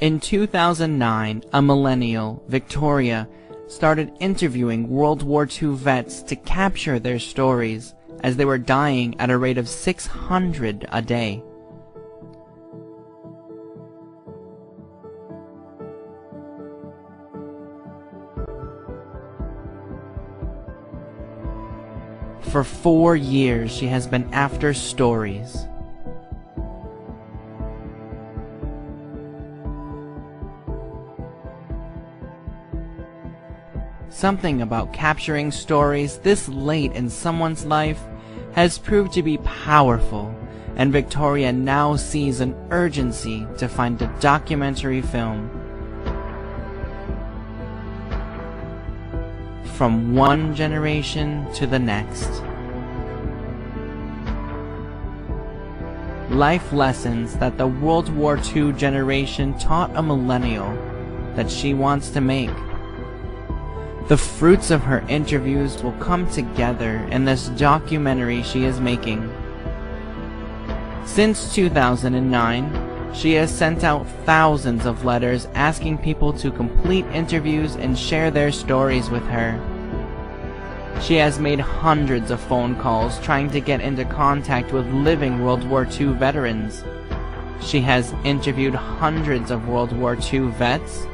In 2009, a millennial, Victoria, started interviewing World War II vets to capture their stories as they were dying at a rate of 600 a day. For 4 years, she has been after stories. Something about capturing stories this late in someone's life has proved to be powerful, and Victoria now sees an urgency to find a documentary film. From one generation to the next. Life lessons that the World War II generation taught a millennial that she wants to make. The fruits of her interviews will come together in this documentary she is making. Since 2009, she has sent out thousands of letters asking people to complete interviews and share their stories with her. She has made hundreds of phone calls trying to get into contact with living World War II veterans. She has interviewed hundreds of World War II vets,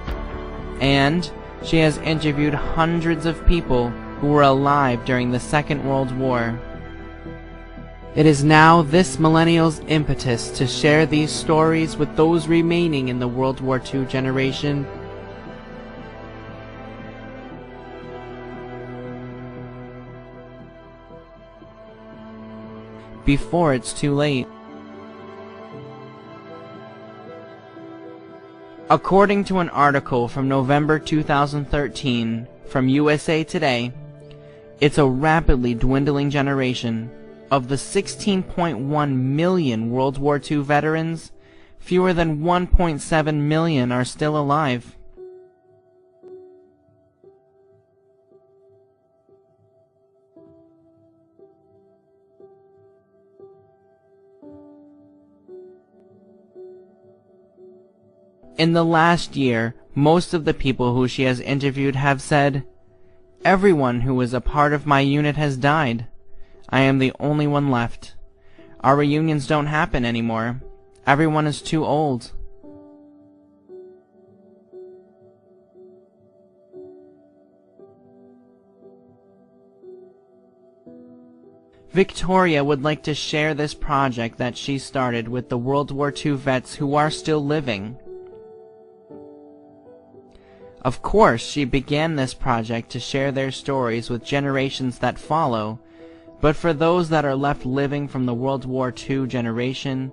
and she has interviewed hundreds of people who were alive during the Second World War. It is now this millennial's impetus to share these stories with those remaining in the World War II generation. Before it's too late. According to an article from November 2013 from USA Today, it's a rapidly dwindling generation. Of the 16.1 million World War II veterans, fewer than 1.7 million are still alive. In the last year, most of the people who she has interviewed have said, "Everyone who was a part of my unit has died. I am the only one left. Our reunions don't happen anymore. Everyone is too old." Victoria would like to share this project that she started with the World War II vets who are still living. Of course, she began this project to share their stories with generations that follow, but for those that are left living from the World War II generation,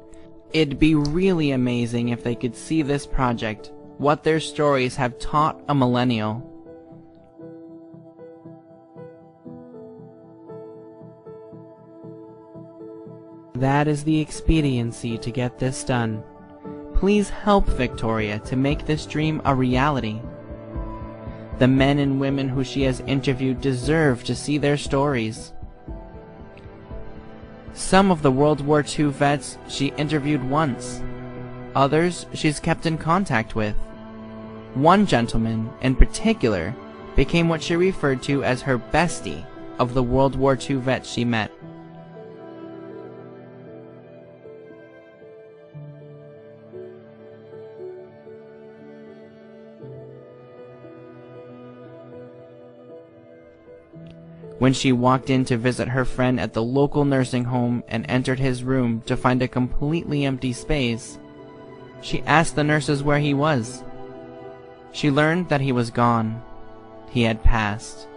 it'd be really amazing if they could see this project, what their stories have taught a millennial. That is the expediency to get this done. Please help Victoria to make this dream a reality. The men and women who she has interviewed deserve to see their stories. Some of the World War II vets she interviewed once. Others she's kept in contact with. One gentleman, in particular, became what she referred to as her bestie of the World War II vets she met. When she walked in to visit her friend at the local nursing home and entered his room to find a completely empty space, she asked the nurses where he was. She learned that he was gone. He had passed.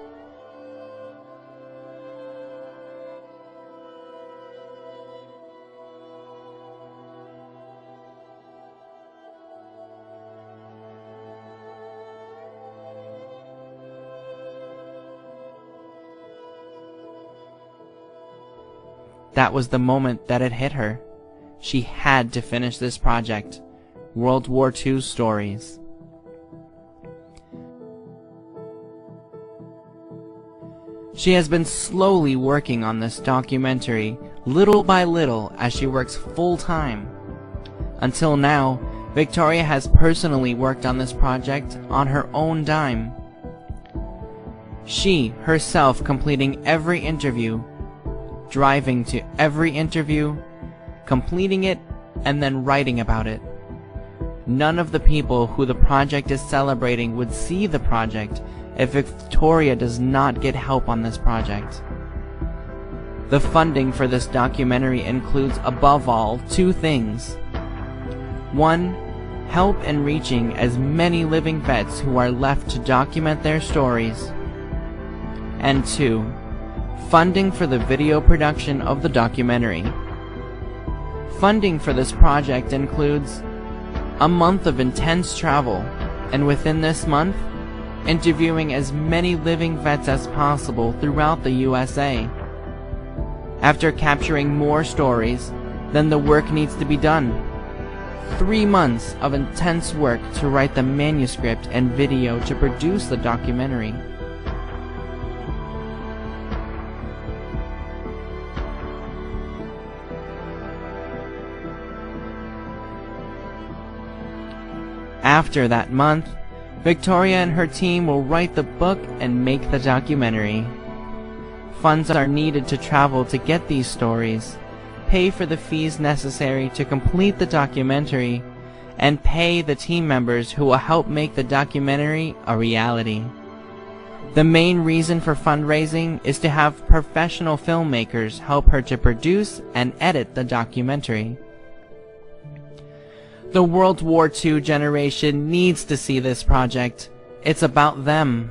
That was the moment that it hit her. She had to finish this project. World War II stories. She has been slowly working on this documentary, little by little, as she works full-time. Until now, Victoria has personally worked on this project on her own dime. She herself completing every interview, driving to every interview, completing it, and then writing about it. None of the people who the project is celebrating would see the project if Victoria does not get help on this project. The funding for this documentary includes, above all, two things. One, help in reaching as many living vets who are left to document their stories. And two, funding for the video production of the documentary. Funding for this project includes a month of intense travel, and within this month, interviewing as many living vets as possible throughout the USA. After capturing more stories, then the work needs to be done. 3 months of intense work to write the manuscript and video to produce the documentary. After that month, Victoria and her team will write the book and make the documentary. Funds are needed to travel to get these stories, pay for the fees necessary to complete the documentary, and pay the team members who will help make the documentary a reality. The main reason for fundraising is to have professional filmmakers help her to produce and edit the documentary. The World War II generation needs to see this project. It's about them.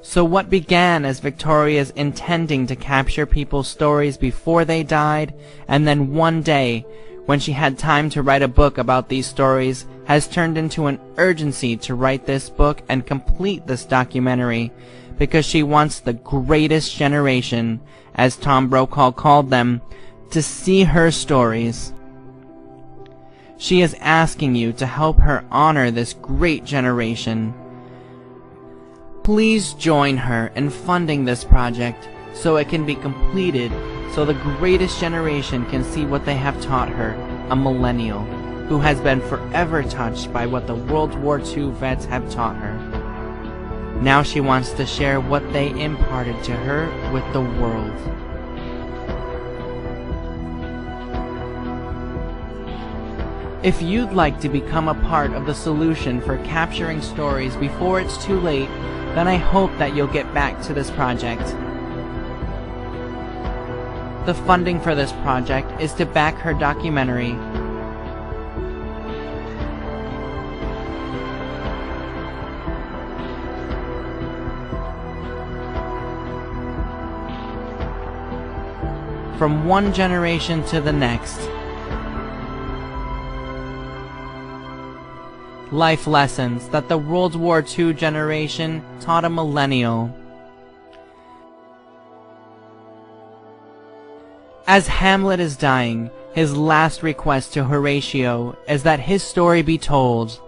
So what began as Victoria's intending to capture people's stories before they died, and then one day, when she had time to write a book about these stories, has turned into an urgency to write this book and complete this documentary, because she wants the greatest generation, as Tom Brokaw called them, to see her stories. She is asking you to help her honor this great generation. Please join her in funding this project so it can be completed, so the greatest generation can see what they have taught her, a millennial who has been forever touched by what the World War II vets have taught her. Now she wants to share what they imparted to her with the world. If you'd like to become a part of the solution for capturing stories before it's too late, then I hope that you'll get back to this project. The funding for this project is to back her documentary. From one generation to the next. Life lessons that the World War II generation taught a millennial. As Hamlet is dying, his last request to Horatio is that his story be told.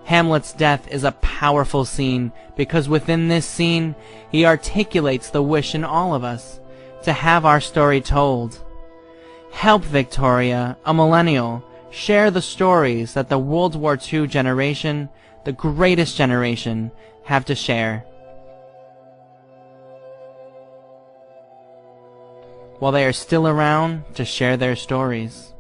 Hamlet's death is a powerful scene because within this scene, he articulates the wish in all of us to have our story told. Help Victoria, a millennial, share the stories that the World War II generation, the greatest generation, have to share. While they are still around to share their stories.